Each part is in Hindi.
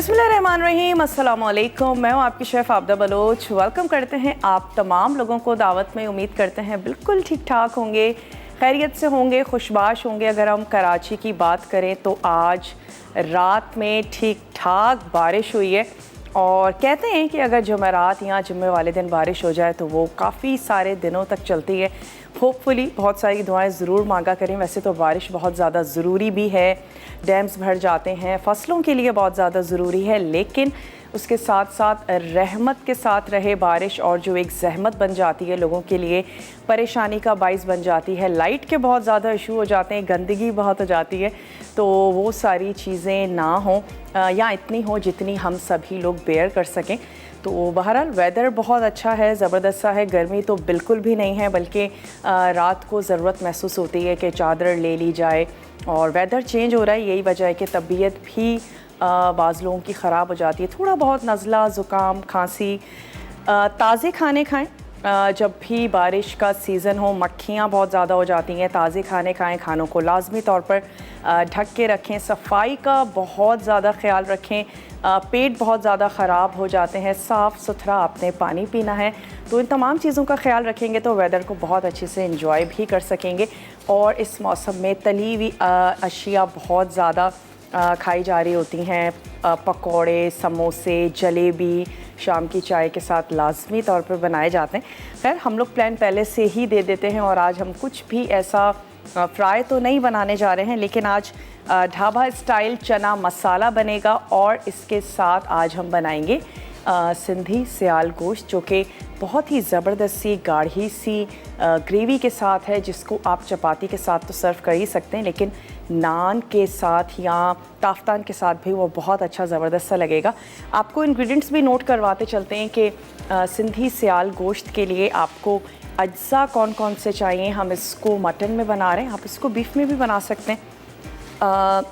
बिस्मिल्लाहिर्रहमानिर्रहीम, अस्सलाम वालेकुम। मैं हूँ आपकी शेफ़ आबदा बलोच। वेलकम करते हैं आप तमाम लोगों को दावत में। उम्मीद करते हैं बिल्कुल ठीक ठाक होंगे, खैरियत से होंगे, खुशबाश होंगे। अगर हम कराची की बात करें तो आज रात में ठीक ठाक बारिश हुई है और कहते हैं कि अगर जुमेरात या जुम्मे वाले दिन बारिश हो जाए तो वो काफ़ी सारे दिनों तक चलती है। होपफुली बहुत सारी दुआएं ज़रूर मांगा करें। वैसे तो बारिश बहुत ज़्यादा ज़रूरी भी है, डैम्स भर जाते हैं, फ़सलों के लिए बहुत ज़्यादा ज़रूरी है, लेकिन उसके साथ साथ रहमत के साथ रहे बारिश और जो एक ज़हमत बन जाती है लोगों के लिए, परेशानी का बाइस बन जाती है। लाइट के बहुत ज़्यादा इशू हो जाते हैं, गंदगी बहुत हो जाती है, तो वो सारी चीज़ें ना हों या इतनी हो जितनी हम सभी लोग बेयर कर सकें। तो बहरहाल वेदर बहुत अच्छा है, ज़बरदस्त सा है। गर्मी तो बिल्कुल भी नहीं है, बल्कि रात को ज़रूरत महसूस होती है कि चादर ले ली जाए। और वेदर चेंज हो रहा है, यही वजह है कि तबीयत भी बाज़ लोगों की ख़राब हो जाती है। थोड़ा बहुत नज़ला, ज़ुकाम, खांसी। ताज़े खाने खाएं जब भी बारिश का सीज़न हो। मक्खियाँ बहुत ज़्यादा हो जाती हैं, ताज़े खाने खाएं। खानों को लाजमी तौर पर ढक के रखें। सफाई का बहुत ज़्यादा ख्याल रखें। पेट बहुत ज़्यादा ख़राब हो जाते हैं। साफ़ सुथरा आपने पानी पीना है। तो इन तमाम चीज़ों का ख्याल रखेंगे तो वेदर को बहुत अच्छे से इंजॉय भी कर सकेंगे। और इस मौसम में तली हुई अशिया बहुत ज़्यादा खाई जा रही होती हैं। पकौड़े, समोसे, जलेबी शाम की चाय के साथ लाजमी तौर पर बनाए जाते हैं। खैर, हम लोग प्लान पहले से ही दे देते हैं और आज हम कुछ भी ऐसा फ्राई तो नहीं बनाने जा रहे हैं, लेकिन आज ढाबा स्टाइल चना मसाला बनेगा और इसके साथ आज हम बनाएंगे सिंधी सियाल गोश्त, जो कि बहुत ही ज़बरदस्त सी गाढ़ी सी ग्रेवी के साथ है, जिसको आप चपाती के साथ तो सर्व कर ही सकते हैं, लेकिन नान के साथ या ताफ्तान के साथ भी वो बहुत अच्छा ज़बरदस्त सा लगेगा। आपको इंग्रेडिएंट्स भी नोट करवाते चलते हैं कि सिंधी सियाल गोश्त के लिए आपको अज्जा कौन कौन से चाहिए। हम इसको मटन में बना रहे हैं, आप इसको बीफ में भी बना सकते हैं।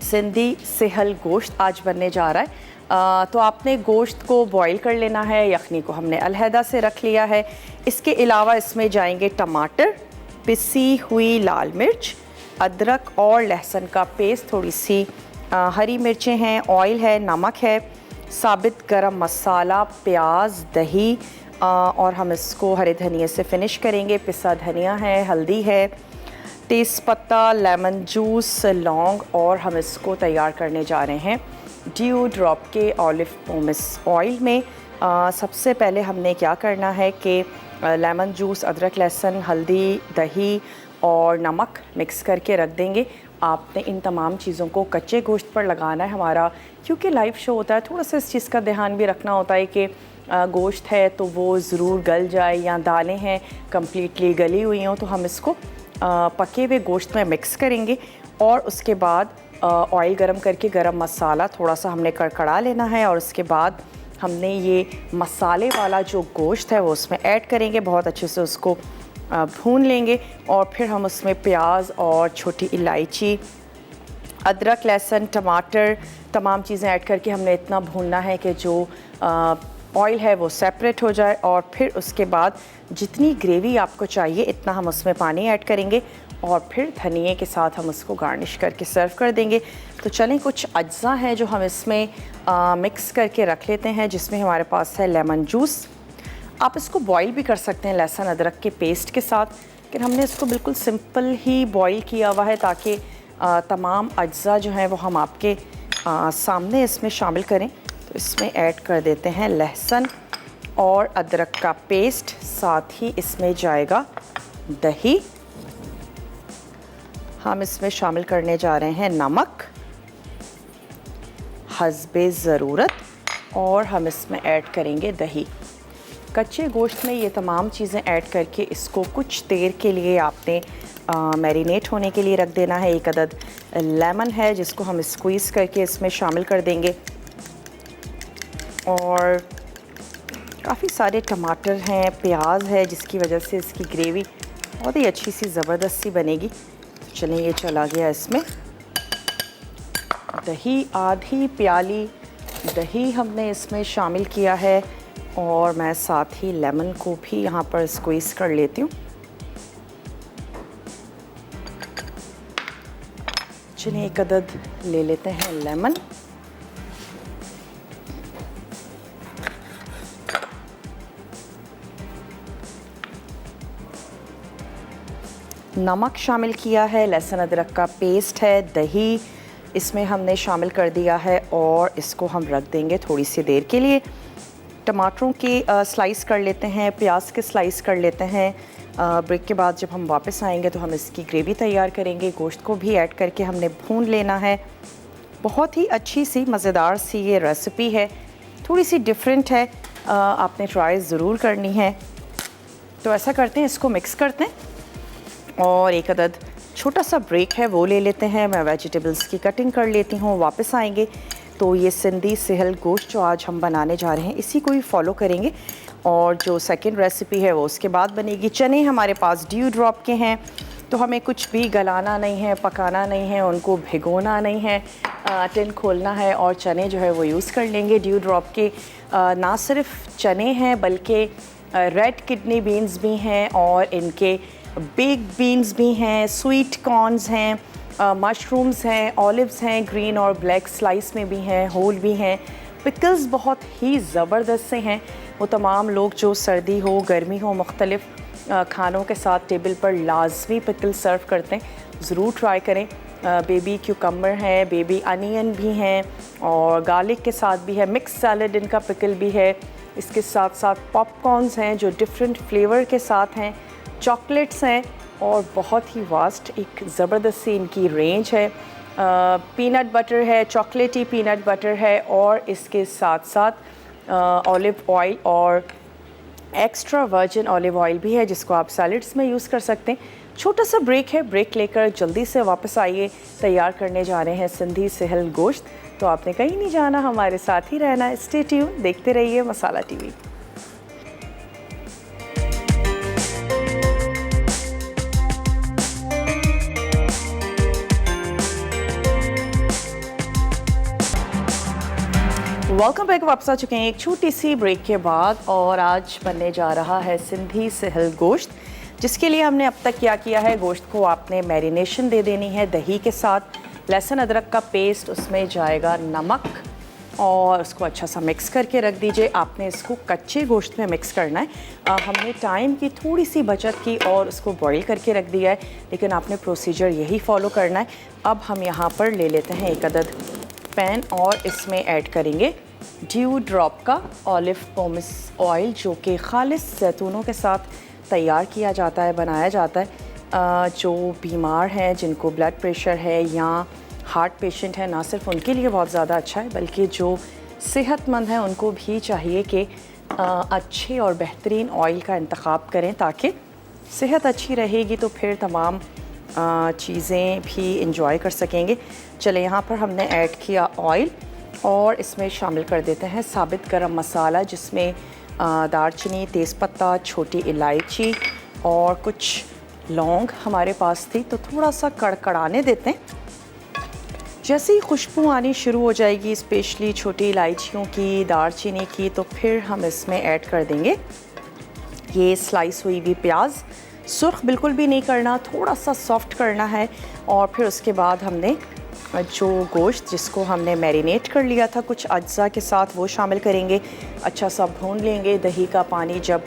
सिंधी सिहल गोश्त आज बनने जा रहा है। तो आपने गोश्त को बॉईल कर लेना है, यखनी को हमने अलहदा से रख लिया है। इसके अलावा इसमें जाएंगे टमाटर, पिसी हुई लाल मिर्च, अदरक और लहसुन का पेस्ट, थोड़ी सी हरी मिर्चें हैं, ऑयल है, नमक है, साबित गरम मसाला, प्याज, दही और हम इसको हरे धनिए से फिनिश करेंगे। पिसा धनिया है, हल्दी है, तेज़पत्ता, लेमन जूस, लौंग और हम इसको तैयार करने जा रहे हैं ड्यू ड्रॉप के ऑलिव पोमेस ऑयल में। सबसे पहले हमने क्या करना है कि लेमन जूस, अदरक, लहसुन, हल्दी, दही और नमक मिक्स करके रख देंगे। आपने इन तमाम चीज़ों को कच्चे गोश्त पर लगाना है हमारा, क्योंकि लाइव शो होता है, थोड़ा सा इस चीज़ का ध्यान भी रखना होता है कि गोश्त है तो वो ज़रूर गल जाए, या दालें हैं कम्प्लीटली गली हुई हों। तो हम इसको पके हुए गोश्त में मिक्स करेंगे और उसके बाद ऑयल गरम करके गरम मसाला थोड़ा सा हमने कड़कड़ा लेना है और उसके बाद हमने ये मसाले वाला जो गोश्त है वो उसमें ऐड करेंगे। बहुत अच्छे से उसको भून लेंगे और फिर हम उसमें प्याज और छोटी इलायची, अदरक, लहसुन, टमाटर, तमाम चीज़ें ऐड करके हमने इतना भूनना है कि जो ऑयल है वो सेपरेट हो जाए। और फिर उसके बाद जितनी ग्रेवी आपको चाहिए इतना हम उसमें पानी ऐड करेंगे और फिर धनिए के साथ हम उसको गार्निश करके सर्व कर देंगे। तो चलें, कुछ अज्जा हैं जो हम इसमें मिक्स करके रख लेते हैं, जिसमें हमारे पास है लेमन जूस। आप इसको बॉईल भी कर सकते हैं लहसुन अदरक के पेस्ट के साथ, लेकिन हमने इसको बिल्कुल सिंपल ही बॉईल किया हुआ है ताकि तमाम अज्जा जो हैं वो हम आपके सामने इसमें शामिल करें। तो इसमें ऐड कर देते हैं लहसुन और अदरक का पेस्ट, साथ ही इसमें जाएगा दही। हम इसमें शामिल करने जा रहे हैं नमक हस्बे ज़रूरत और हम इसमें ऐड करेंगे दही। कच्चे गोश्त में ये तमाम चीज़ें ऐड करके इसको कुछ देर के लिए आपने मैरिनेट होने के लिए रख देना है। एक अदद लेमन है जिसको हम स्क्वीज़ करके इसमें शामिल कर देंगे और काफ़ी सारे टमाटर हैं, प्याज है, जिसकी वजह से इसकी ग्रेवी बहुत ही अच्छी सी ज़बरदस्त सी बनेगी। तो चलिए, ये चला गया इसमें दही, आधी प्याली दही हमने इसमें शामिल किया है और मैं साथ ही लेमन को भी यहाँ पर स्क्वीज़ कर लेती हूँ। चलिए, एक अदद ले लेते हैं लेमन नमक शामिल किया है, लहसुन अदरक का पेस्ट है, दही इसमें हमने शामिल कर दिया है और इसको हम रख देंगे थोड़ी सी देर के लिए। टमाटरों के स्लाइस कर लेते हैं, प्याज के स्लाइस कर लेते हैं। ब्रेक के बाद जब हम वापस आएंगे तो हम इसकी ग्रेवी तैयार करेंगे। गोश्त को भी ऐड करके हमने भून लेना है। बहुत ही अच्छी सी मज़ेदार सी ये रेसिपी है, थोड़ी सी डिफरेंट है, आपने ट्राई ज़रूर करनी है। तो ऐसा करते हैं, इसको मिक्स करते हैं और एक अदद छोटा सा ब्रेक है वो ले लेते हैं। मैं वेजिटेबल्स की कटिंग कर लेती हूँ। वापस आएंगे तो ये सिंधी सहल गोश्त जो आज हम बनाने जा रहे हैं इसी को ही फॉलो करेंगे और जो सेकंड रेसिपी है वो उसके बाद बनेगी। चने हमारे पास ड्यू ड्रॉप के हैं, तो हमें कुछ भी गलाना नहीं है, पकाना नहीं है, उनको भिगोना नहीं है, टिन खोलना है और चने जो है वो यूज़ कर लेंगे। ड्यू ड्रॉप के ना सिर्फ चने हैं बल्कि रेड किडनी बीन्स भी हैं और इनके बिग बीन्स भी हैं, स्वीट कॉर्न्स हैं, मशरूम्स हैं, ऑलिव्स हैं, ग्रीन और ब्लैक स्लाइस में भी हैं, होल भी हैं। पिकल्स बहुत ही ज़बरदस्त से हैं। वो तमाम लोग जो सर्दी हो गर्मी हो मुख्तलिफ़ खानों के साथ टेबल पर लाजमी पिकल सर्व करते हैं, ज़रूर ट्राई करें। बेबी क्यूकम्बर है, बेबी अनियन भी हैं और गार्लिक के साथ भी है, मिक्स सैलड इनका पिकल भी है। इसके साथ साथ पॉपकॉर्न्स हैं जो डिफरेंट फ्लेवर के साथ हैं, चॉकलेट्स हैं और बहुत ही वास्ट एक ज़बरदस्त सी इनकी रेंज है। पीनट बटर है, चॉकलेटी पीनट बटर है और इसके साथ साथ ऑलिव ऑयल और एक्स्ट्रा वर्जिन ऑलिव ऑयल भी है जिसको आप सैलड्स में यूज़ कर सकते हैं। छोटा सा ब्रेक है, ब्रेक लेकर जल्दी से वापस आइए। तैयार करने जा रहे हैं सिंधी सहल गोश्त, तो आपने कहीं नहीं जाना, हमारे साथ ही रहना। स्टे ट्यून, देखते रहिए मसाला टीवी। वेलकम बैक, वापस आ चुके हैं एक छोटी सी ब्रेक के बाद और आज बनने जा रहा है सिंधी सहल गोश्त, जिसके लिए हमने अब तक क्या किया है। गोश्त को आपने मैरिनेशन दे देनी है दही के साथ, लहसुन अदरक का पेस्ट, उसमें जाएगा नमक और उसको अच्छा सा मिक्स करके रख दीजिए। आपने इसको कच्चे गोश्त में मिक्स करना है। हमने टाइम की थोड़ी सी बचत की और उसको बॉईल करके रख दिया है, लेकिन आपने प्रोसीजर यही फॉलो करना है। अब हम यहाँ पर ले लेते हैं एक अदद पैन और इसमें ऐड करेंगे ड्यू ड्रॉप का ऑलिव पोमेस ऑयल, जो कि खालिस जैतूनों के साथ तैयार किया जाता है, बनाया जाता है। जो बीमार हैं, जिनको ब्लड प्रेशर है या हार्ट पेशेंट है, ना सिर्फ उनके लिए बहुत ज़्यादा अच्छा है बल्कि जो सेहतमंद हैं उनको भी चाहिए कि अच्छे और बेहतरीन ऑयल का इंतखाब करें, ताकि सेहत अच्छी रहेगी तो फिर तमाम चीज़ें भी इंजॉय कर सकेंगे। चले, यहाँ पर हमने ऐड किया ऑयल और इसमें शामिल कर देते हैं साबित गरम मसाला, जिसमें दालचीनी, तेज़पत्ता, छोटी इलायची और कुछ लौंग हमारे पास थी, तो थोड़ा सा कड़कड़ाने देते हैं। जैसे ही खुशबू आनी शुरू हो जाएगी स्पेशली छोटी इलायचियों की, दालचीनी की, तो फिर हम इसमें ऐड कर देंगे ये स्लाइस हुई हुई प्याज। सुर्ख बिल्कुल भी नहीं करना, थोड़ा सा सॉफ्ट करना है। और फिर उसके बाद हमने जो गोश्त जिसको हमने मैरिनेट कर लिया था कुछ अज्जा के साथ, वो शामिल करेंगे। अच्छा सा भून लेंगे। दही का पानी जब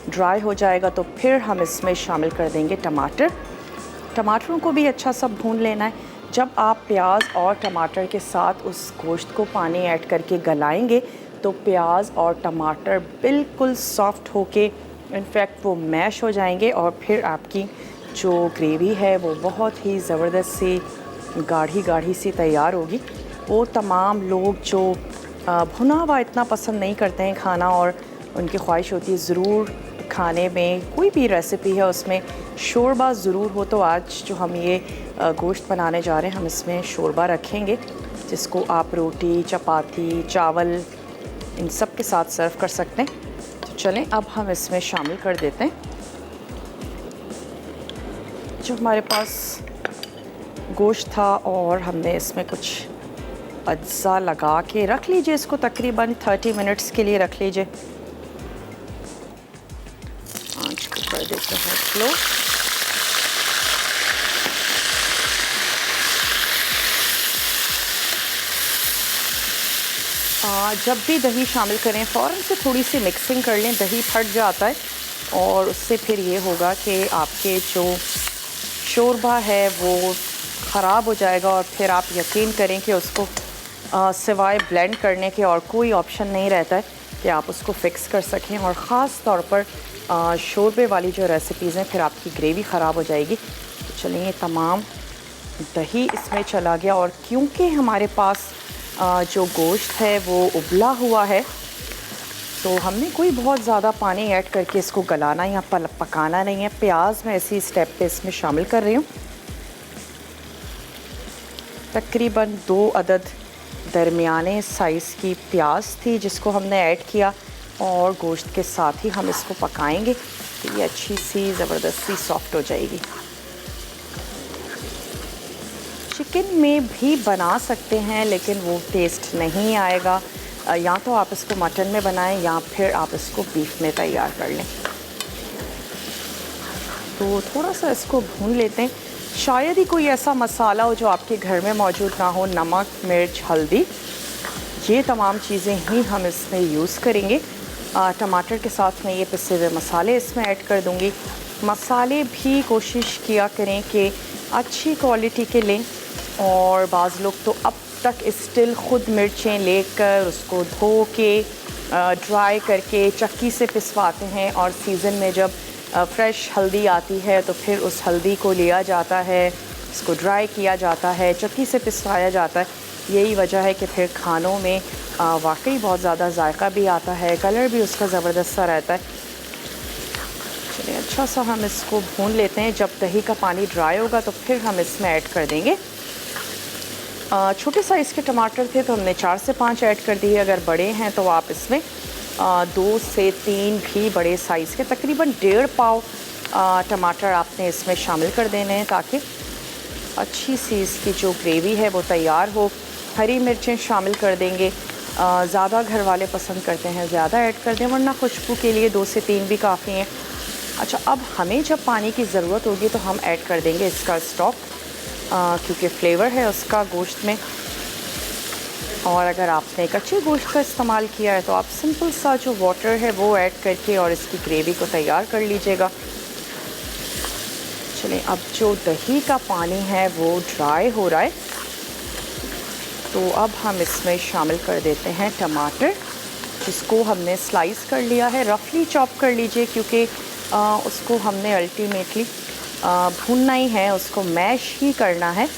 ड्राई हो जाएगा तो फिर हम इसमें शामिल कर देंगे टमाटर। टमाटरों को भी अच्छा सा भून लेना है। जब आप प्याज और टमाटर के साथ उस गोश्त को पानी ऐड करके गलाएंगे तो प्याज और टमाटर बिल्कुल सॉफ्ट होके इनफैक्ट वो मैश हो जाएंगे और फिर आपकी जो ग्रेवी है वो बहुत ही ज़बरदस्त सी गाढ़ी गाढ़ी सी तैयार होगी। वो तमाम लोग जो भुना हुआ इतना पसंद नहीं करते हैं खाना और उनकी ख्वाहिश होती है ज़रूर खाने में कोई भी रेसिपी है उसमें शोरबा ज़रूर हो, तो आज जो हम ये गोश्त बनाने जा रहे हैं हम इसमें शोरबा रखेंगे, जिसको आप रोटी, चपाती, चावल इन सब के साथ सर्व कर सकते हैं। तो चलें अब हम इसमें शामिल कर देते हैं जो हमारे पास गोश्त था और हमने इसमें कुछ अज्जा लगा के रख लीजिए। इसको तकरीबन 30 मिनट्स के लिए रख लीजिए। आंच को कर देते हैं स्लो। जब भी दही शामिल करें फ़ौरन से थोड़ी सी मिक्सिंग कर लें, दही फट जाता है और उससे फिर ये होगा कि आपके जो शोरबा है वो ख़राब हो जाएगा और फिर आप यकीन करें कि उसको सिवाय ब्लेंड करने के और कोई ऑप्शन नहीं रहता है कि आप उसको फ़िक्स कर सकें। और ख़ास तौर पर शोरबे वाली जो रेसिपीज़ हैं फिर आपकी ग्रेवी ख़राब हो जाएगी। तो चलिए, तमाम दही इसमें चला गया और क्योंकि हमारे पास जो गोश्त है वो उबला हुआ है तो हमने कोई बहुत ज़्यादा पानी ऐड करके इसको गलाना या पकाना नहीं है। प्याज मैं इसी स्टेप पे इसमें शामिल कर रही हूँ। तकरीबन 2 अदद दरमियाने साइज़ की प्याज थी जिसको हमने ऐड किया और गोश्त के साथ ही हम इसको पकाएंगे तो ये अच्छी सी ज़बरदस्ती सॉफ्ट हो जाएगी। चिकन में भी बना सकते हैं लेकिन वो टेस्ट नहीं आएगा। या तो आप इसको मटन में बनाएं या फिर आप इसको बीफ में तैयार कर लें। तो थोड़ा सा इसको भून लेते हैं। शायद ही कोई ऐसा मसाला हो जो आपके घर में मौजूद ना हो। नमक, मिर्च, हल्दी, ये तमाम चीज़ें ही हम इसमें यूज़ करेंगे। टमाटर के साथ मैं ये पिसे हुए मसाले इसमें ऐड कर दूँगी। मसाले भी कोशिश किया करें कि अच्छी क्वालिटी के लें और बाज़ लोग तो अब तक स्टिल ख़ुद मिर्चें लेकर उसको धो के ड्राई करके चक्की से पिसवाते हैं और सीज़न में जब फ्रेश हल्दी आती है तो फिर उस हल्दी को लिया जाता है, इसको ड्राई किया जाता है, चक्की से पिसवाया जाता है। यही वजह है कि फिर खानों में वाकई बहुत ज़्यादा जायका भी आता है, कलर भी उसका ज़बरदस्त सा रहता है। चलिए, अच्छा सा हम इसको भून लेते हैं। जब दही का पानी ड्राई होगा तो फिर हम इसमें ऐड कर देंगे। छोटे साइज़ के टमाटर थे तो हमने 4 से 5 ऐड कर दिए। अगर बड़े हैं तो आप इसमें 2 से 3 भी बड़े साइज़ के तकरीबन 1.5 पाव टमाटर आपने इसमें शामिल कर देने हैं ताकि अच्छी सी इसकी जो ग्रेवी है वो तैयार हो। हरी मिर्चें शामिल कर देंगे। ज़्यादा घर वाले पसंद करते हैं ज़्यादा ऐड कर दें, वरना खुशबू के लिए 2 से 3 भी काफ़ी हैं। अच्छा, अब हमें जब पानी की ज़रूरत होगी तो हम ऐड कर देंगे इसका स्टॉक, क्योंकि फ्लेवर है उसका गोश्त में। और अगर आपने कच्चे गोश्त का इस्तेमाल किया है तो आप सिंपल सा जो वाटर है वो ऐड करके और इसकी ग्रेवी को तैयार कर लीजिएगा। चलिए, अब जो दही का पानी है वो ड्राई हो रहा है तो अब हम इसमें शामिल कर देते हैं टमाटर, जिसको हमने स्लाइस कर लिया है। रफली चॉप कर लीजिए क्योंकि उसको हमने अल्टीमेटली भूनना ही है, उसको मैश ही करना है।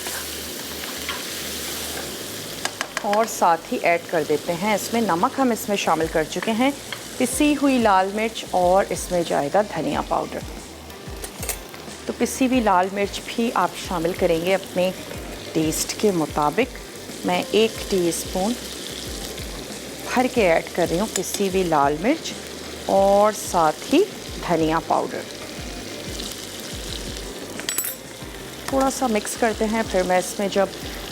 और साथ ही ऐड कर देते हैं इसमें नमक, हम इसमें शामिल कर चुके हैं, पिसी हुई लाल मिर्च और इसमें जाएगा धनिया पाउडर। तो पिसी हुई लाल मिर्च भी आप शामिल करेंगे अपने टेस्ट के मुताबिक। मैं 1 टीस्पून भर के ऐड कर रही हूँ पिसी हुई लाल मिर्च और साथ ही धनिया पाउडर। थोड़ा सा मिक्स करते हैं। फिर मैं इसमें जब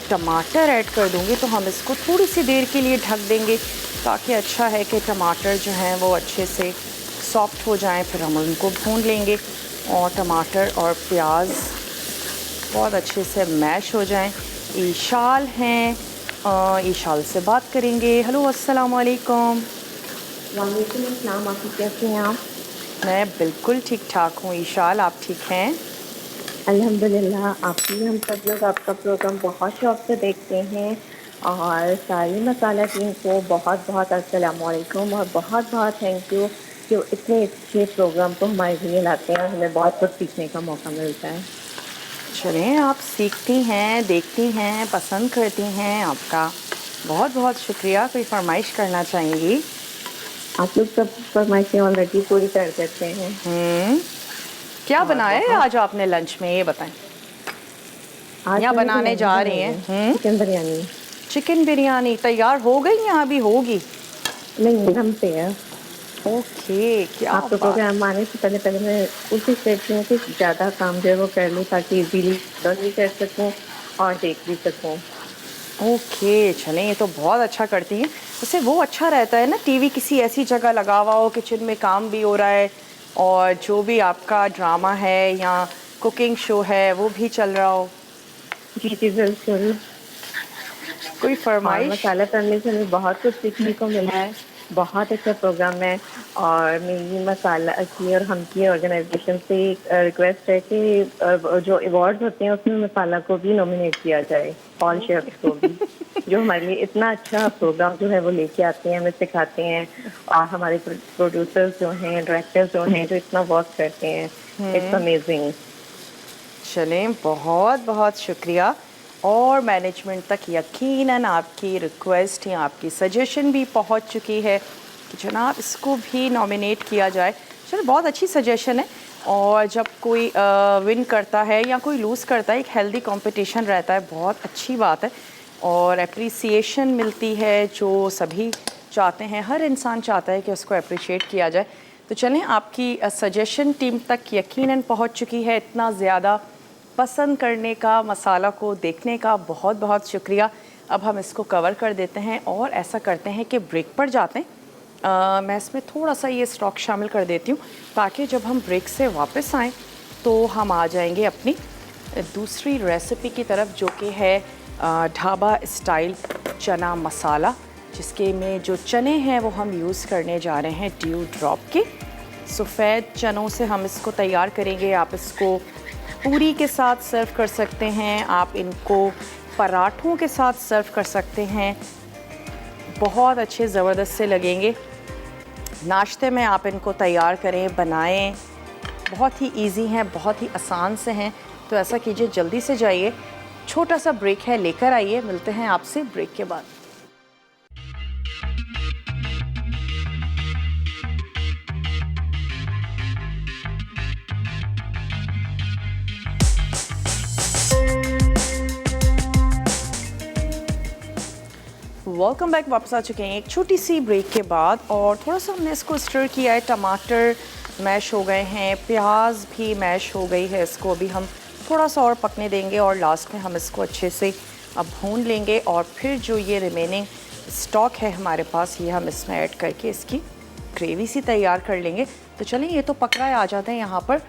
टमाटर ऐड कर दूंगी तो हम इसको थोड़ी सी देर के लिए ढक देंगे ताकि अच्छा है कि टमाटर जो हैं वो अच्छे से सॉफ्ट हो जाएं। फिर हम उनको भून लेंगे और टमाटर और प्याज बहुत अच्छे से मैश हो जाएं। ईशाल हैं, ईशाल से बात करेंगे। हेलो, अस्सलाम वालेकुम। वालेकुम अस्सलाम। आप कैसे हैं आप? मैं बिल्कुल ठीक ठाक हूँ ईशाल, आप ठीक हैं? अल्हम्दुलिल्लाह। आपकी हम सब लोग आपका प्रोग्राम बहुत शौक से देखते हैं और सारी मसाला टीम को बहुत बहुत अस्सलाम वालेकुम और बहुत बहुत थैंक यू कि इतने अच्छे प्रोग्राम को हमारे लिए लाते हैं। हमें बहुत कुछ सीखने का मौका मिलता है। चलें, आप सीखती हैं, देखती हैं, पसंद करती हैं, आपका बहुत बहुत शुक्रिया। कोई फरमाइश करना चाहेंगी? आप लोग सब फरमाइशें ऑलरेडी पूरी कर देते हैं। क्या बनाया है आज आपने लंच में, ये बताएं। आज या बनाने जा रही हैं? चिकन बिरयानी। चिकन बिरयानी तैयार हो गई या अभी होगी? नहीं, हम पे है। ओके, क्या आपका प्रोग्राम आने से पहले पहले मैं उसी सोचती हूँ कि ज़्यादा काम जो है वो कर लूँ ताकि इजीली भी कर सकूँ और देख भी सकूँ। ओके, चलें, ये तो बहुत अच्छा करती हैं। वैसे वो अच्छा रहता है ना, टीवी किसी ऐसी जगह लगा हुआ हो, किचन में काम भी हो रहा है और जो भी आपका ड्रामा है या कुकिंग शो है वो भी चल रहा हो। जी जी बिल्कुल। कोई फरमाइश? मसाला करने से हमें बहुत कुछ सीखने को मिला है। बहुत अच्छा प्रोग्राम है। और मेरी मसाला की और हम की ऑर्गेनाइजेशन से एक रिक्वेस्ट है कि जो अवार्ड्स होते हैं उसमें मसाला को भी नॉमिनेट किया जाए, ऑल शेफ्स को भी, जो हमारे लिए इतना अच्छा प्रोग्राम जो है वो लेके आते हैं, हमें सिखाते हैं। और हमारे प्रोड्यूसर्स जो हैं, डायरेक्टर्स जो हैं, जो इतना वर्क करते हैं, इट्स अमेजिंग। चलें, बहुत बहुत शुक्रिया। और मैनेजमेंट तक यकीनन आपकी रिक्वेस्ट या आपकी सजेशन भी पहुंच चुकी है कि जनाब इसको भी नॉमिनेट किया जाए। चलो, बहुत अच्छी सजेशन है। और जब कोई विन करता है या कोई लूज़ करता है, एक हेल्दी कंपटीशन रहता है, बहुत अच्छी बात है। और अप्रिसिएशन मिलती है जो सभी चाहते हैं, हर इंसान चाहता है कि उसको अप्रिशिएट किया जाए। तो चलें, आपकी सजेशन टीम तक यकीनन पहुंच चुकी है। इतना ज़्यादा पसंद करने का, मसाला को देखने का बहुत बहुत शुक्रिया। अब हम इसको कवर कर देते हैं और ऐसा करते हैं कि ब्रेक पर जाते हैं। मैं इसमें थोड़ा सा ये स्टॉक शामिल कर देती हूँ ताकि जब हम ब्रेक से वापस आएँ तो हम आ जाएंगे अपनी दूसरी रेसिपी की तरफ, जो कि है ढाबा स्टाइल चना मसाला, जिसके में जो चने हैं वो हम यूज़ करने जा रहे हैं ड्यू ड्रॉप के। सफ़ेद चनों से हम इसको तैयार करेंगे। आप इसको पूरी के साथ सर्व कर सकते हैं, आप इनको पराठों के साथ सर्व कर सकते हैं, बहुत अच्छे ज़बरदस्त से लगेंगे। नाश्ते में आप इनको तैयार करें, बनाएं, बहुत ही इजी हैं, बहुत ही आसान से हैं। तो ऐसा कीजिए, जल्दी से जाइए, छोटा सा ब्रेक है, लेकर आइए। मिलते हैं आपसे ब्रेक के बाद। वेलकम बैक, वापस आ चुके हैं एक छोटी सी ब्रेक के बाद। और थोड़ा सा हमने इसको स्टर किया है, टमाटर मैश हो गए हैं, प्याज भी मैश हो गई है। इसको अभी हम थोड़ा सा और पकने देंगे और लास्ट में हम इसको अच्छे से अब भून लेंगे। और फिर जो ये रिमेनिंग स्टॉक है हमारे पास, ये हम इसमें ऐड करके इसकी ग्रेवी सी तैयार कर लेंगे। तो चलिए, ये तो पक रहा है, आ जाते हैं यहाँ पर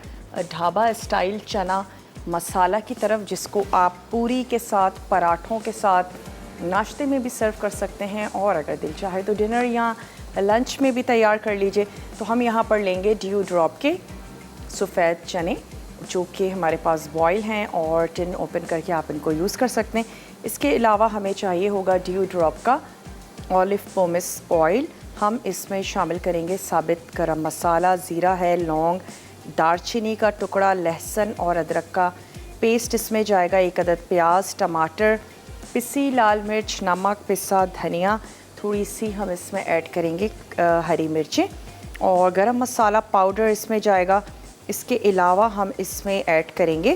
ढाबा स्टाइल चना मसाला की तरफ, जिसको आप पूरी के साथ, पराठों के साथ, नाश्ते में भी सर्व कर सकते हैं, और अगर दिल चाहे तो डिनर या लंच में भी तैयार कर लीजिए। तो हम यहाँ पर लेंगे ड्यू ड्रॉप के सफ़ेद चने, जो कि हमारे पास बॉयल हैं, और टिन ओपन करके आप इनको यूज़ कर सकते हैं। इसके अलावा हमें चाहिए होगा ड्यू ड्रॉप का ऑलिव पोमेस ऑयल। हम इसमें शामिल करेंगे साबित गरम मसाला, ज़ीरा है, लौंग, दालचीनी का टुकड़ा, लहसुन और अदरक का पेस्ट इसमें जाएगा, 1 अदद प्याज, टमाटर, पिसी लाल मिर्च, नमक, पिसा धनिया, थोड़ी सी हम इसमें ऐड करेंगे हरी मिर्चें, और गरम मसाला पाउडर इसमें जाएगा। इसके अलावा हम इसमें ऐड करेंगे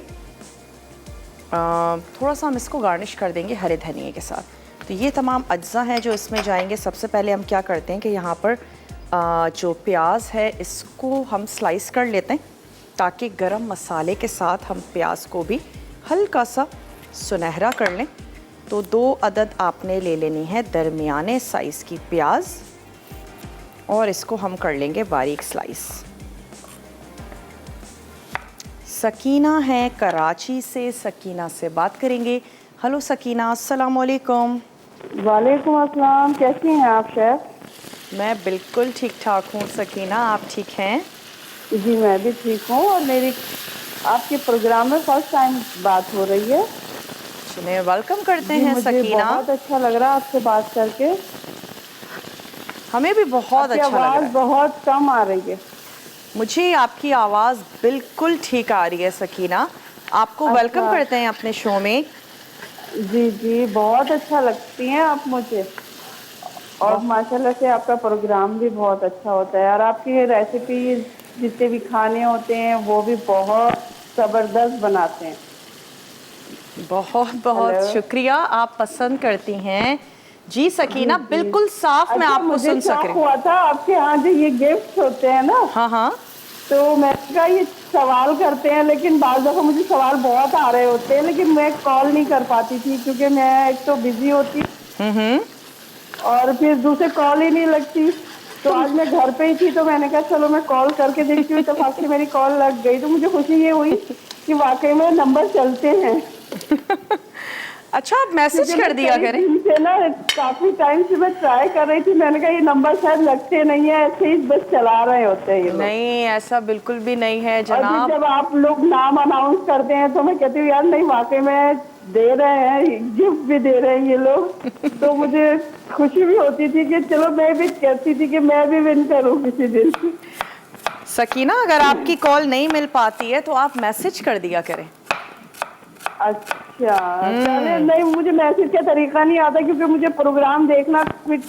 थोड़ा सा, हम इसको गार्निश कर देंगे हरे धनिए के साथ। तो ये तमाम अज्जा हैं जो इसमें जाएंगे। सबसे पहले हम क्या करते हैं कि यहाँ पर जो प्याज है इसको हम स्लाइस कर लेते हैं, ताकि गरम मसाले के साथ हम प्याज को भी हल्का सा सुनहरा कर लें। तो 2 अदद आपने ले लेनी है दरमियाने साइज़ की प्याज, और इसको हम कर लेंगे बारीक स्लाइस। सकीना है कराची से, सकीना से बात करेंगे। हेलो सकीना, अस्सलाम वालेकुम। वालेकुम अस्सलाम, कैसी हैं आप शेफ? मैं बिल्कुल ठीक ठाक हूँ सकीना, आप ठीक हैं? जी मैं भी ठीक हूँ, और मेरी आपके प्रोग्राम में फर्स्ट टाइम बात हो रही है। चलिए, वेलकम करते हैं मुझे सकीना। बहुत अच्छा लग रहा है आपसे बात करके। हमें भी बहुत अच्छा लग रहा है। आवाज़ बहुत कम आ रही है। मुझे आपकी आवाज़ बिल्कुल ठीक आ रही है सकीना। आपको वेलकम करते हैं अपने शो में। जी जी, बहुत अच्छा लगती हैं आप मुझे, और माशाल्लाह से आपका प्रोग्राम भी बहुत अच्छा होता है, और आपकी रेसिपी जितने भी खाने होते हैं वो भी बहुत ज़बरदस्त बनाते हैं। बहुत बहुत शुक्रिया, आप पसंद करती हैं। जी सकीना, बिल्कुल साफ मैं आपको सुन सक रही हूँ। हुआ था आपके यहाँ जो ये गिफ्ट होते हैं ना, हाँ हाँ, तो मैंने कहा ये सवाल करते हैं, लेकिन बार दफ़ा मुझे सवाल बहुत आ रहे होते हैं, लेकिन मैं कॉल नहीं कर पाती थी क्योंकि मैं एक तो बिजी होती और फिर दूसरे कॉल ही नहीं लगती। तो आज मैं घर पे ही थी, तो मैंने कहा चलो मैं कॉल करके देखती हूँ। तो से मेरी कॉल लग गई, तो मुझे खुशी ये हुई कि वाकई में नंबर चलते हैं। अच्छा, आप मैसेज कर दिया करें। से ना काफी टाइम से मैं ट्राई कर रही थी, मैंने कहा ये नंबर शायद लगते नहीं है, ऐसे ही बस चला रहे होते हैं ये लोग। नहीं, ऐसा बिल्कुल भी नहीं है और फिर जनाब। जब आप लोग नाम अनाउंस करते हैं तो मैं कहती हूँ यार नहीं, वाकई में दे रहे हैं, गिफ्ट भी दे रहे हैं ये लोग। तो मुझे खुशी भी होती थी कि चलो, मैं भी कहती थी कि मैं भी विन करूँ किसी दिन। सकीना, अगर आपकी कॉल नहीं मिल पाती है तो आप मैसेज कर दिया करें। अच्छा, चले, नहीं मुझे मैसेज का तरीका नहीं आता क्योंकि मुझे प्रोग्राम देखना कुछ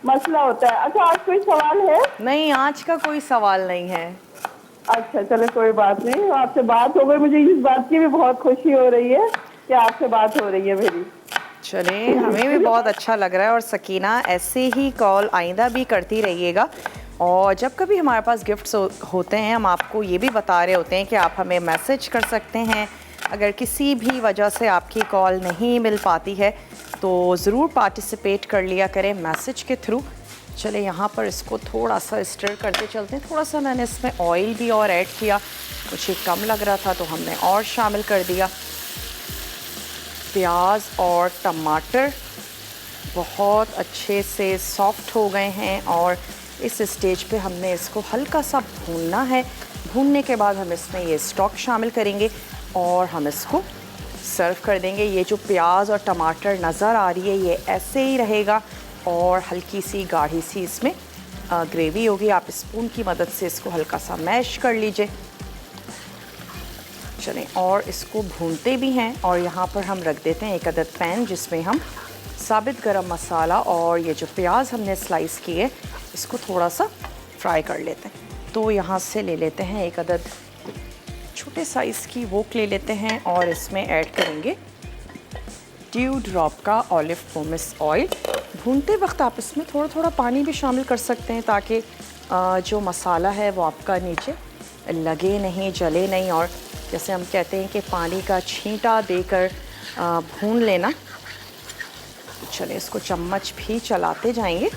मसला होता है। अच्छा, आज कोई सवाल है? नहीं, आज का कोई सवाल नहीं है। अच्छा चलो, कोई बात नहीं, आपसे बात हो गई, मुझे इस बात की भी बहुत खुशी हो रही है कि आपसे बात हो रही है मेरी। चले, हमें भी बहुत अच्छा लग रहा है। और सकीना, ऐसे ही कॉल आइंदा भी करती रहिएगा। और जब कभी हमारे पास गिफ्ट्स होते हैं, हम आपको ये भी बता रहे होते हैं कि आप हमें मैसेज कर सकते हैं। अगर किसी भी वजह से आपकी कॉल नहीं मिल पाती है तो ज़रूर पार्टिसिपेट कर लिया करें मैसेज के थ्रू। चले, यहाँ पर इसको थोड़ा सा स्टर करते चलते हैं। थोड़ा सा मैंने इसमें ऑयल भी और ऐड किया, कुछ कम लग रहा था तो हमने और शामिल कर दिया। प्याज और टमाटर बहुत अच्छे से सॉफ्ट हो गए हैं और इस स्टेज पे हमने इसको हल्का सा भूनना है। भूनने के बाद हम इसमें ये स्टॉक शामिल करेंगे और हम इसको सर्व कर देंगे। ये जो प्याज और टमाटर नज़र आ रही है ये ऐसे ही रहेगा और हल्की सी गाढ़ी सी इसमें ग्रेवी होगी। आप स्पून की मदद से इसको हल्का सा मैश कर लीजिए। चलें, और इसको भूनते भी हैं। और यहाँ पर हम रख देते हैं एक अदद पैन जिसमें हम साबित गरम मसाला और ये जो प्याज हमने स्लाइस की है इसको थोड़ा सा फ्राई कर लेते हैं। तो यहाँ से ले लेते हैं एक अदद छोटे साइज़ की वोक ले लेते हैं और इसमें ऐड करेंगे 2 ड्रॉप का ऑलिव पोमेस ऑयल। भूनते वक्त आप इसमें थोड़ा थोड़ा पानी भी शामिल कर सकते हैं ताकि जो मसाला है वो आपका नीचे लगे नहीं, जले नहीं। और जैसे हम कहते हैं कि पानी का छींटा देकर भून लेना। चलिए, इसको चम्मच भी चलाते जाएंगे।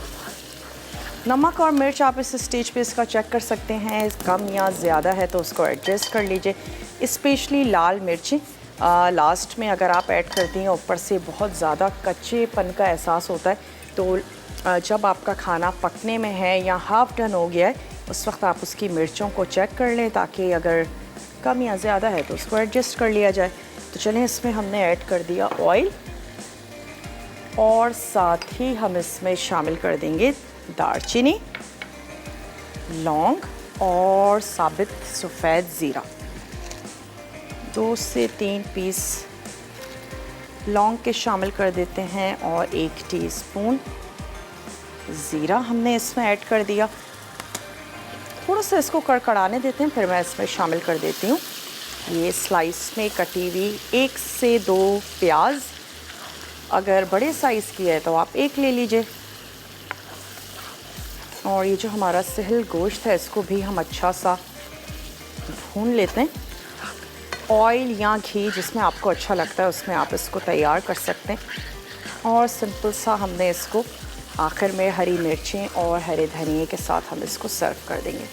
नमक और मिर्च आप इस स्टेज पे इसका चेक कर सकते हैं, कम या ज़्यादा है तो उसको एडजस्ट कर लीजिए। स्पेशली लाल मिर्ची लास्ट में अगर आप ऐड करती हैं, ऊपर से बहुत ज़्यादा कच्चेपन का एहसास होता है। तो जब आपका खाना पकने में है या हाफ डन हो गया है उस वक्त आप उसकी मिर्चों को चेक कर लें ताकि अगर कम या ज़्यादा है तो उसको एडजस्ट कर लिया जाए। तो चलें, इसमें हमने ऐड कर दिया ऑयल और साथ ही हम इसमें शामिल कर देंगे दालचीनी, लौंग और साबित सफ़ेद ज़ीरा। 2 से 3 पीस लौंग के शामिल कर देते हैं और 1 टीस्पून ज़ीरा हमने इसमें ऐड कर दिया। थोड़ा सा इसको कड़कड़ाने देते हैं, फिर मैं इसमें शामिल कर देती हूँ ये स्लाइस में कटी हुई 1 से 2 प्याज। अगर बड़े साइज़ की है तो आप 1 ले लीजिए। और ये जो हमारा सहल गोश्त है इसको भी हम अच्छा सा भून लेते हैं। ऑयल या घी जिसमें आपको अच्छा लगता है उसमें आप इसको तैयार कर सकते हैं। और सिंपल सा हमने इसको आखिर में हरी मिर्चें और हरे धनिए के साथ हम इसको सर्व कर देंगे।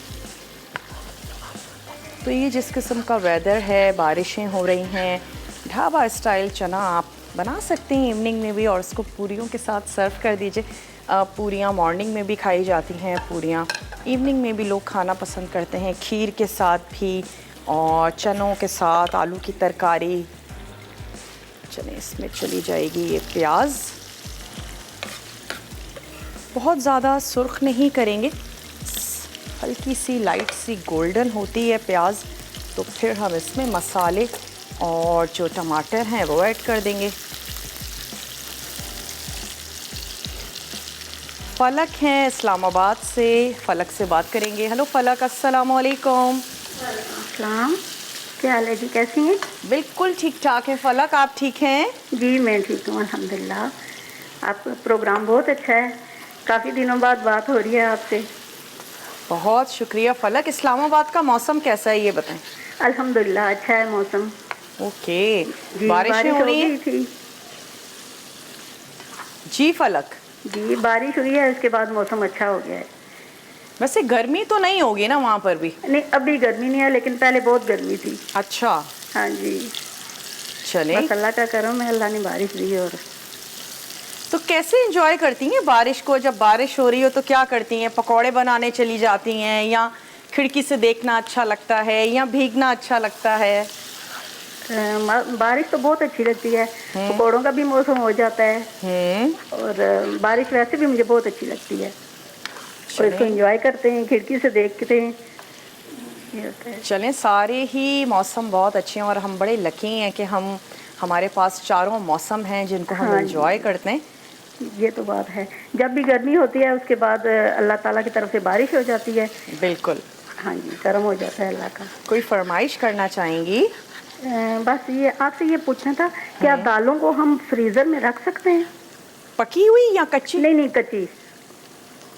तो ये जिस किस्म का वेदर है, बारिशें हो रही हैं, ढाबा स्टाइल चना आप बना सकते हैं इवनिंग में भी और उसको पूरियों के साथ सर्व कर दीजिए। पूरियाँ मॉर्निंग में भी खाई जाती हैं, पूरियाँ इवनिंग में भी लोग खाना पसंद करते हैं, खीर के साथ भी और चनों के साथ, आलू की तरकारी। चलिए, इसमें चली जाएगी ये प्याज। बहुत ज़्यादा सुर्ख नहीं करेंगे, हल्की सी लाइट सी गोल्डन होती है प्याज तो फिर हम इसमें मसाले और जो टमाटर हैं वो ऐड कर देंगे। फलक हैं इस्लामाबाद से, फलक से बात करेंगे। हेलो फलक, अस्सलाम वालेकुम। सलाम, क्या हाल है जी, कैसी हैं? बिल्कुल ठीक ठाक है फलक, आप ठीक हैं? जी मैं ठीक हूँ अल्हम्दुलिल्लाह। आपका प्रोग्राम बहुत अच्छा है, काफ़ी दिनों बाद बात हो रही है आपसे। बहुत शुक्रिया फलक। इस्लामाबाद का मौसम कैसा है ये बताएं? अल्हम्दुलिल्लाह अच्छा है मौसम। ओके, जी, बारिशें हो रही हैं? थी जी फलक, जी बारिश हुई है, उसके बाद मौसम अच्छा हो गया है। वैसे गर्मी तो नहीं होगी ना वहाँ पर भी? नहीं अभी गर्मी नहीं है लेकिन पहले बहुत गर्मी थी। अच्छा, हाँ जी। चले। बस अल्लाह का करम है, अल्लाह ने बारिश दी। और तो कैसे एंजॉय करती हैं बारिश को? जब बारिश हो रही हो तो क्या करती हैं? पकौड़े बनाने चली जाती हैं, या खिड़की से देखना अच्छा लगता है, या भीगना अच्छा लगता है? बारिश तो बहुत अच्छी लगती है, पकौड़ों का भी मौसम हो जाता है। और बारिश वैसे भी मुझे बहुत अच्छी लगती है, और इसको एंजॉय करते हैं, खिड़की से देखते हैं, ये होता है। चलें, सारे ही मौसम बहुत अच्छे हैं और हम बड़े लकी हैं कि हमारे पास चारों मौसम हैं जिनको हम एंजॉय करते हैं। ये तो बात है। जब भी गर्मी होती है उसके बाद अल्लाह ताला की तरफ से बारिश हो जाती है। बिल्कुल। हाँ जी, करम हो जाता है अल्लाह का। कोई फरमाइश करना चाहेंगी? बस ये आपसे ये पूछना था, क्या दालों को हम फ्रीजर में रख सकते हैं? पकी हुई या कच्ची? नहीं, कच्ची।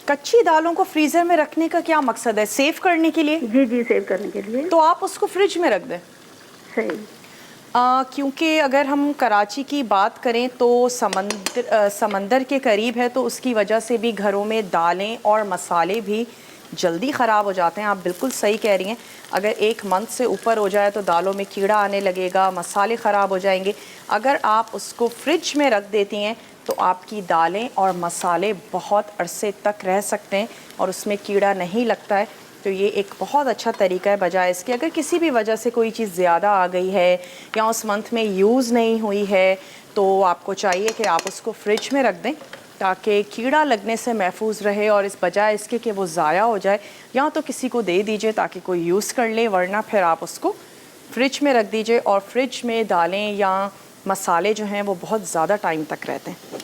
कच्ची दालों को फ्रीजर में रखने का क्या मकसद है? सेव करने के लिए? जी, सेव करने के लिए। तो आप उसको फ्रिज में रख दें। सही। क्योंकि अगर हम कराची की बात करें तो समंदर के करीब है, तो उसकी वजह से भी घरों में दालें और मसाले भी जल्दी ख़राब हो जाते हैं। आप बिल्कुल सही कह रही हैं। अगर 1 मंथ से ऊपर हो जाए तो दालों में कीड़ा आने लगेगा, मसाले ख़राब हो जाएंगे। अगर आप उसको फ्रिज में रख देती हैं तो आपकी दालें और मसाले बहुत अरसे तक रह सकते हैं और उसमें कीड़ा नहीं लगता है। तो ये एक बहुत अच्छा तरीका है। बजाय इसके अगर किसी भी वजह से कोई चीज़ ज़्यादा आ गई है या उस मंथ में यूज़ नहीं हुई है तो आपको चाहिए कि आप उसको फ्रिज में रख दें ताकि कीड़ा लगने से महफूज रहे, और इस बजाय इसके कि वो ज़ाया हो जाए, या तो किसी को दे दीजिए ताकि कोई यूज़ कर ले, वरना फिर आप उसको फ्रिज में रख दीजिए। और फ्रिज में दालें या मसाले जो हैं वो बहुत ज़्यादा टाइम तक रहते हैं।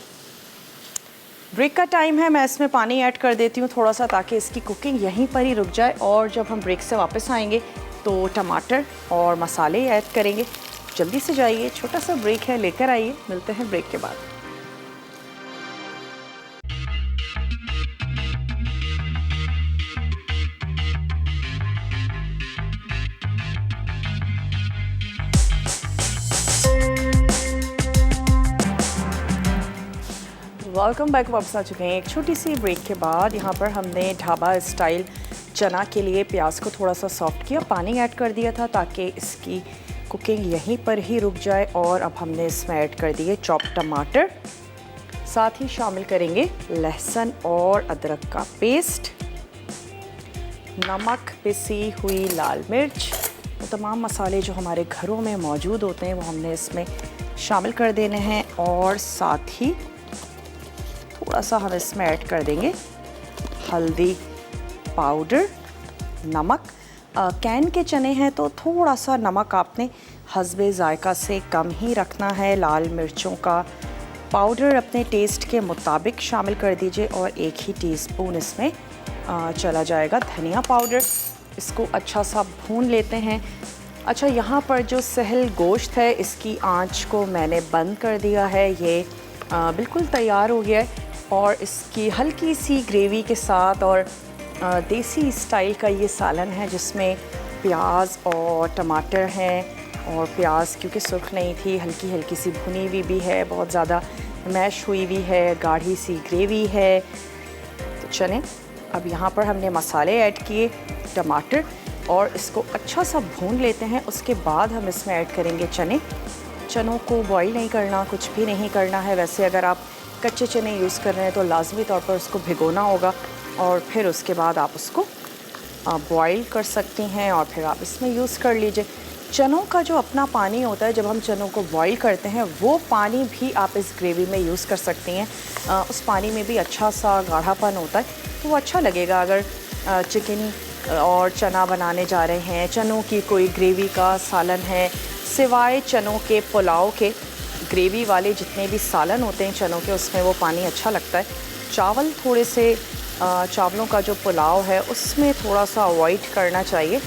ब्रेक का टाइम है, मैं इसमें पानी ऐड कर देती हूँ थोड़ा सा ताकि इसकी कुकिंग यहीं पर ही रुक जाए, और जब हम ब्रेक से वापस आएंगे तो टमाटर और मसाले ऐड करेंगे। जल्दी से जाइए, छोटा सा ब्रेक है, लेकर आइए। मिलते हैं ब्रेक के बाद। Welcome back. वापस आ चुके हैं एक छोटी सी ब्रेक के बाद। यहाँ पर हमने ढाबा स्टाइल चना के लिए प्याज को थोड़ा सा सॉफ्ट किया, पानी ऐड कर दिया था ताकि इसकी कुकिंग यहीं पर ही रुक जाए। और अब हमने इसमें ऐड कर दिए चॉप टमाटर, साथ ही शामिल करेंगे लहसुन और अदरक का पेस्ट, नमक, पिसी हुई लाल मिर्च, तो तमाम मसाले जो हमारे घरों में मौजूद होते हैं वो हमने इसमें शामिल कर देने हैं। और साथ ही थोड़ा सा हम इसमें ऐड कर देंगे हल्दी पाउडर, नमक। कैन के चने हैं तो थोड़ा सा नमक आपने हस्बे ज़ायका से कम ही रखना है। लाल मिर्चों का पाउडर अपने टेस्ट के मुताबिक शामिल कर दीजिए, और 1 ही टीस्पून इसमें चला जाएगा धनिया पाउडर। इसको अच्छा सा भून लेते हैं। अच्छा, यहाँ पर जो सहल गोश्त है इसकी आंच को मैंने बंद कर दिया है। ये बिल्कुल तैयार हो गया है, और इसकी हल्की सी ग्रेवी के साथ और देसी स्टाइल का ये सालन है जिसमें प्याज और टमाटर हैं, और प्याज क्योंकि सुर्ख नहीं थी, हल्की हल्की सी भुनी हुई भी है, बहुत ज़्यादा मैश हुई भी है, गाढ़ी सी ग्रेवी है। तो चलें, अब यहाँ पर हमने मसाले ऐड किए, टमाटर, और इसको अच्छा सा भून लेते हैं। उसके बाद हम इसमें ऐड करेंगे चने। चनों को बॉईल नहीं करना, कुछ भी नहीं करना है। वैसे अगर आप कच्चे चने यूज़ कर रहे हैं तो लाजमी तौर पर उसको भिगोना होगा, और फिर उसके बाद आप उसको बॉईल कर सकती हैं और फिर आप इसमें यूज़ कर लीजिए। चनों का जो अपना पानी होता है, जब हम चनों को बॉईल करते हैं वो पानी भी आप इस ग्रेवी में यूज़ कर सकती हैं। उस पानी में भी अच्छा सा गाढ़ापन होता है, तो वो अच्छा लगेगा। अगर चिकन और चना बनाने जा रहे हैं, चनों की कोई ग्रेवी का सालन है, सिवाय चनों के पुलाव के ग्रेवी वाले जितने भी सालन होते हैं चनों के, उसमें वो पानी अच्छा लगता है। चावल थोड़े से चावलों का जो पुलाव है उसमें थोड़ा सा अवॉइड करना चाहिए।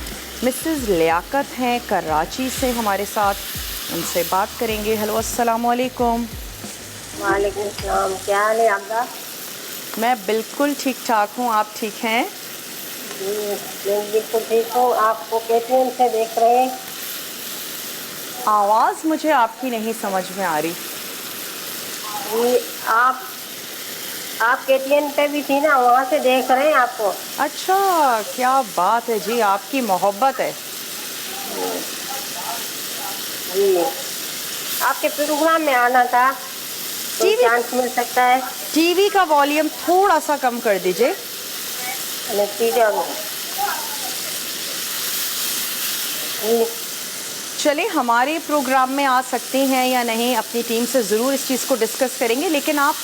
मिसेस लियाकत हैं कराची से हमारे साथ, उनसे बात करेंगे। हेलो, अस्सलाम वालेकुम। वालेकुम सलाम, क्या हाल है आपका? मैं बिल्कुल ठीक ठाक हूँ, आप ठीक हैं? जी मैं बिल्कुल ठीक हूँ। आपको KTN से देख रहे हैं। आवाज़ मुझे आपकी नहीं समझ में आ रही। जी आप KTN पे भी थी ना, वहाँ से देख रहे हैं आपको। अच्छा, क्या बात है जी, आपकी मोहब्बत है। जी आपके प्रोग्राम में आना था, तो टीवी चांस मिल सकता है? टीवी का वॉल्यूम थोड़ा सा कम कर दीजिए। चलिए, हमारे प्रोग्राम में आ सकती हैं या नहीं, अपनी टीम से ज़रूर इस चीज़ को डिस्कस करेंगे। लेकिन आप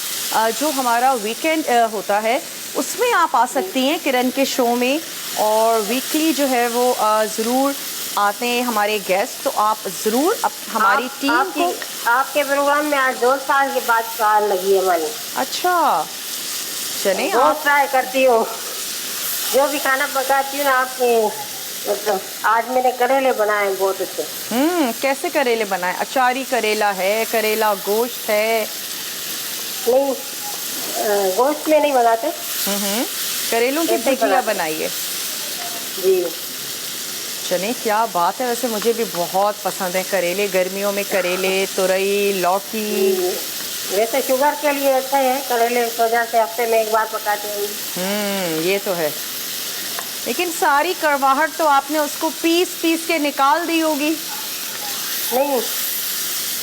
जो हमारा वीकेंड होता है उसमें आप आ सकती हैं किरण के शो में, और वीकली जो है वो ज़रूर आते हैं हमारे गेस्ट। तो आप ज़रूर हमारी टीम को आपके प्रोग्राम में आज 2 साल के बाद कार लगी है हमारी। अच्छा, चलिए, बहुत ट्राई करती हूँ, जो भी खाना पकाती हूँ ना आपके, मतलब आज मैंने करेले बनाए बहुत अच्छे। कैसे करेले बनाए? अचारी करेला है, करेला गोश्त है? नहीं, गोश्त में नहीं बनाते। करेलों की भुजिया बनाइए जी। चलिए, क्या बात है। वैसे मुझे भी बहुत पसंद है करेले, गर्मियों में करेले, तुरई, लौकी। वैसे शुगर के लिए अच्छा है करेले, इस वजह से हफ्ते में एक बार पकाते हैं। ये तो है, लेकिन सारी कड़वाहट तो आपने उसको पीस पीस के निकाल दी होगी। नहीं,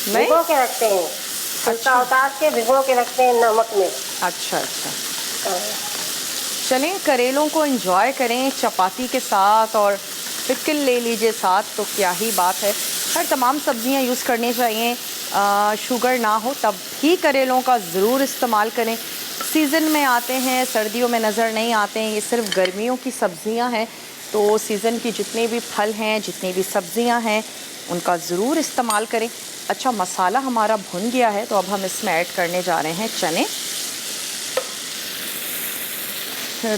भिगो के रखते हैं। अच्छा, उतार के भिगो के रखते हैं नमक में। अच्छा अच्छा। चलें, करेलों को एंजॉय करें चपाती के साथ, और पिकल ले लीजिए साथ, तो क्या ही बात है। हर तमाम सब्जियां यूज़ करनी चाहिए, शुगर ना हो तब ही करेलों का ज़रूर इस्तेमाल करें। सीज़न में आते हैं, सर्दियों में नज़र नहीं आते हैं, ये सिर्फ गर्मियों की सब्जियां हैं। तो सीज़न की जितने भी फल हैं, जितनी भी सब्जियां हैं, उनका ज़रूर इस्तेमाल करें। अच्छा, मसाला हमारा भुन गया है, तो अब हम इसमें ऐड करने जा रहे हैं चने।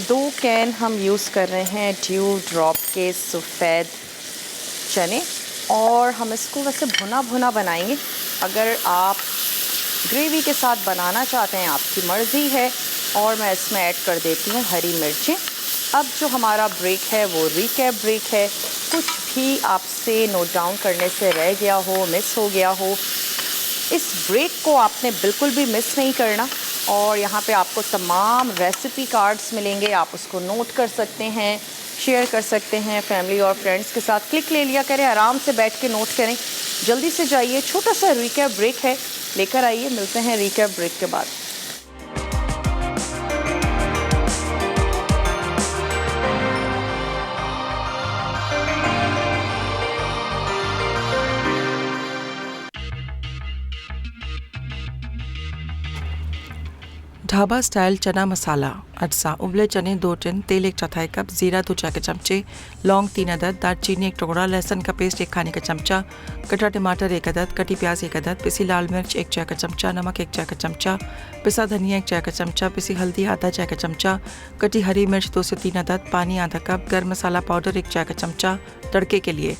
2 कैन हम यूज़ कर रहे हैं ड्यू ड्रॉप के सफ़ेद चने, और हम इसको वैसे भुना भुना बनाएंगे। अगर आप ग्रेवी के साथ बनाना चाहते हैं, आपकी मर्ज़ी है। और मैं इसमें ऐड कर देती हूँ हरी मिर्चें। अब जो हमारा ब्रेक है वो रिकैप ब्रेक है। कुछ भी आपसे नोट डाउन करने से रह गया हो, मिस हो गया हो, इस ब्रेक को आपने बिल्कुल भी मिस नहीं करना। और यहाँ पे आपको तमाम रेसिपी कार्ड्स मिलेंगे, आप उसको नोट कर सकते हैं, शेयर कर सकते हैं फैमिली और फ्रेंड्स के साथ। क्लिक ले लिया करें, आराम से बैठ के नोट करें। जल्दी से जाइए, छोटा सा रिकैप ब्रेक है, लेकर आइए। मिलते हैं रिकैप ब्रेक के बाद। ढाबा स्टाइल चना मसाला अज्जा, उबले चने 2 टिन, तेल 1/4 कप, जीरा 2 चाय के चमचे, लौंग 3 अदद, दालचीनी 1 टुकड़ा, लहसुन का पेस्ट 1 खाने का चमचा, कटा टमाटर 1 अदद, कटी प्याज 1 अदद, पिसी लाल मिर्च 1 चाय का चमचा, नमक 1 चाय का चमचा, पिसा धनिया 1 चाय का चमचा, पिसी हल्दी आधा चाय का चमचा, कटी हरी मिर्च 2 से 3 अदद, पानी आधा कप, गर्म मसाला पाउडर 1 चाय का चमचा। तड़के के लिए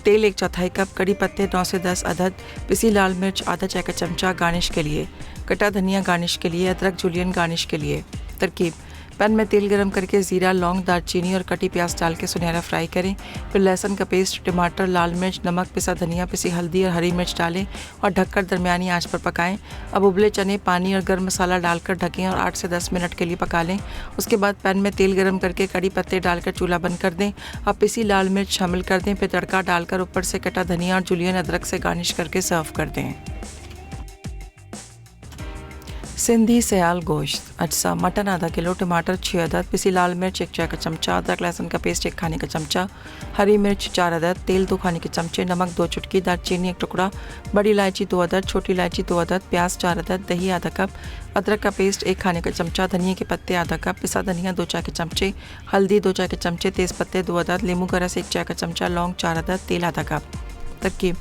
तेल 1/4 कप, कड़ी पत्ते 9 से 10 अदद, पिसी लाल मिर्च आधा चाय का चमचा। गार्निश के लिए कटा धनिया, गार्निश के लिए अदरक जुलियन, गार्निश के लिए। तरकीब: पैन में तेल गरम करके जीरा, लौंग, दालचीनी और कटी प्याज डाल के सुनहरा फ्राई करें। फिर लहसुन का पेस्ट, टमाटर, लाल मिर्च, नमक, पिसा धनिया, पिसी हल्दी और हरी मिर्च डालें और ढककर दरमियानी आंच पर पकाएं। अब उबले चने, पानी और गर्म मसाला डालकर ढकें और 8 से 10 मिनट के लिए पका लें। उसके बाद पैन में तेल गरम करके कड़ी पत्ते डालकर चूल्हा बंद कर दें। अब पिसी लाल मिर्च शामिल कर दें। फिर तड़का डालकर ऊपर से कटा धनिया और जुलियन अदरक से गार्निश करके सर्व कर दें। सिंधी सयाल गोश्त अज्जा, मटन आधा किलो, टमाटर 6 अदद, पिसी लाल मिर्च 1 चाय का चमचा, अदरक लहसुन का पेस्ट 1 खाने का चमचा, हरी मिर्च 4 अदद, तेल 2 खाने के चमचे, नमक 2 चुटकी, दालचीनी 1 टुकड़ा, बड़ी इलायची 2 अदद, छोटी इलायची 2 अदद, प्याज 4 अदद, दही आधा कप, अदरक का पेस्ट 1 खाने का चमचा, धनिया के पत्ते आधा कप, पिसा धनिया 2 चाय के चमचे, हल्दी 2 चाय के चमचे, तेज़ पत्ते 2 अदद, नींबू का रस 1 चाय का चमचा, लौंग 4 अदद, तेल आधा कप। तरकीब: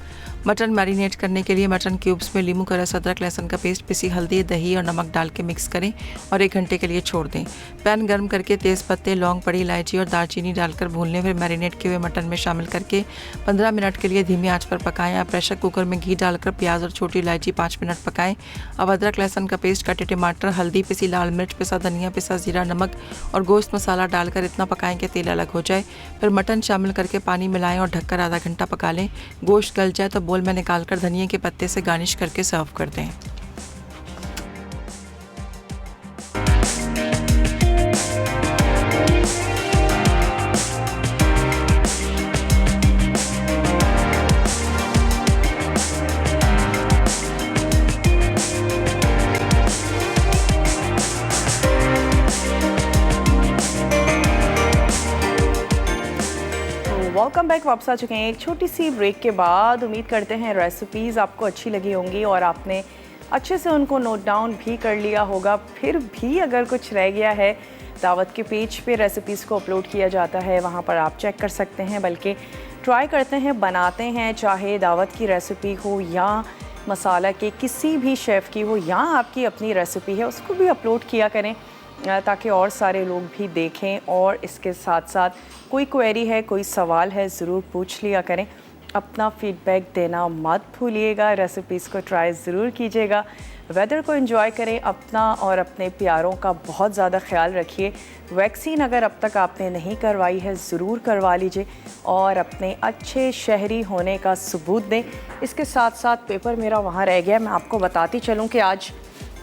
मटन मैरिनेट करने के लिए मटन क्यूब्स में नींबू का रस, अदरक लहसुन का पेस्ट, पिसी हल्दी, दही और नमक डाल के मिक्स करें और 1 घंटे के लिए छोड़ दें। पैन गर्म करके तेज़ पत्ते, लौंग, बड़ी इलायची और दालचीनी डालकर भून लें। फिर मैरिनेट किए हुए मटन में शामिल करके 15 मिनट के लिए धीमी आंच पर पकाएं। आप प्रेशर कुकर में घी डालकर प्याज और छोटी इलायची 5 मिनट पकाएं। अब अदरक लहसुन का पेस्ट, कटे टमाटर, हल्दी, पिसी लाल मिर्च, पिसा धनिया, पिसा जीरा, नमक और गोश्त मसाला डालकर इतना पकाएं कि तेल अलग हो जाए। फिर मटन शामिल करके पानी मिलाएं और ढककर आधा घंटा पका लें। गोश्त गल जाए तो बोल में निकालकर धनिया के पत्ते से गार्निश करके सर्व कर दें। बैक वापस आ चुके हैं एक छोटी सी ब्रेक के बाद। उम्मीद करते हैं रेसिपीज़ आपको अच्छी लगी होंगी और आपने अच्छे से उनको नोट डाउन भी कर लिया होगा। फिर भी अगर कुछ रह गया है, दावत के पेज पे रेसिपीज़ को अपलोड किया जाता है, वहाँ पर आप चेक कर सकते हैं। बल्कि ट्राई करते हैं, बनाते हैं, चाहे दावत की रेसिपी हो या मसाला के किसी भी शेफ़ की हो या आपकी अपनी रेसिपी है, उसको भी अपलोड किया करें ताकि और सारे लोग भी देखें। और इसके साथ साथ कोई क्वेरी है, कोई सवाल है, ज़रूर पूछ लिया करें। अपना फीडबैक देना मत भूलिएगा। रेसिपीज़ को ट्राई ज़रूर कीजिएगा। वेदर को एंजॉय करें। अपना और अपने प्यारों का बहुत ज़्यादा ख्याल रखिए। वैक्सीन अगर अब तक आपने नहीं करवाई है, ज़रूर करवा लीजिए और अपने अच्छे शहरी होने का सबूत दें। इसके साथ साथ पेपर मेरा वहाँ रह गया, मैं आपको बताती चलूँ कि आज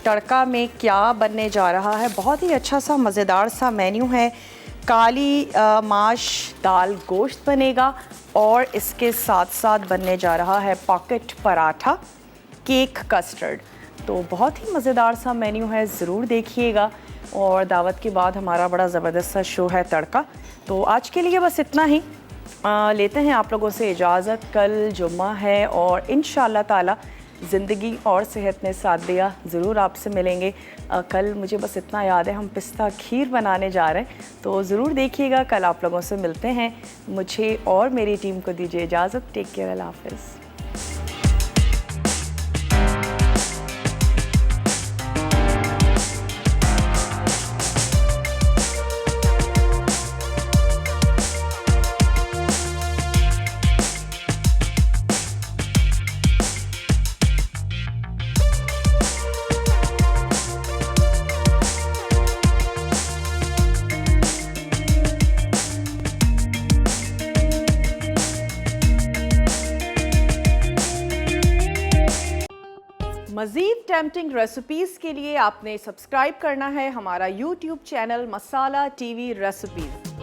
तड़का में क्या बनने जा रहा है। बहुत ही अच्छा सा मज़ेदार सा मेन्यू है। काली माश दाल गोश्त बनेगा और इसके साथ साथ बनने जा रहा है पॉकेट पराठा, केक, कस्टर्ड। तो बहुत ही मज़ेदार सा मेन्यू है, ज़रूर देखिएगा। और दावत के बाद हमारा बड़ा ज़बरदस्त सा शो है तड़का। तो आज के लिए बस इतना ही। लेते हैं आप लोगों से इजाज़त। कल जुम्मा है और इंशाअल्लाह ताला ज़िंदगी और सेहत ने साथ दिया, ज़रूर आपसे मिलेंगे। कल मुझे बस इतना याद है, हम पिस्ता खीर बनाने जा रहे हैं, तो ज़रूर देखिएगा। कल आप लोगों से मिलते हैं। मुझे और मेरी टीम को दीजिए इजाज़त। टेक केयर, अल्लाह हाफ़िज़। मज़ीद टेम्पटिंग रेसिपीज़ के लिए आपने सब्सक्राइब करना है हमारा YouTube चैनल मसाला TV रेसिपीज़।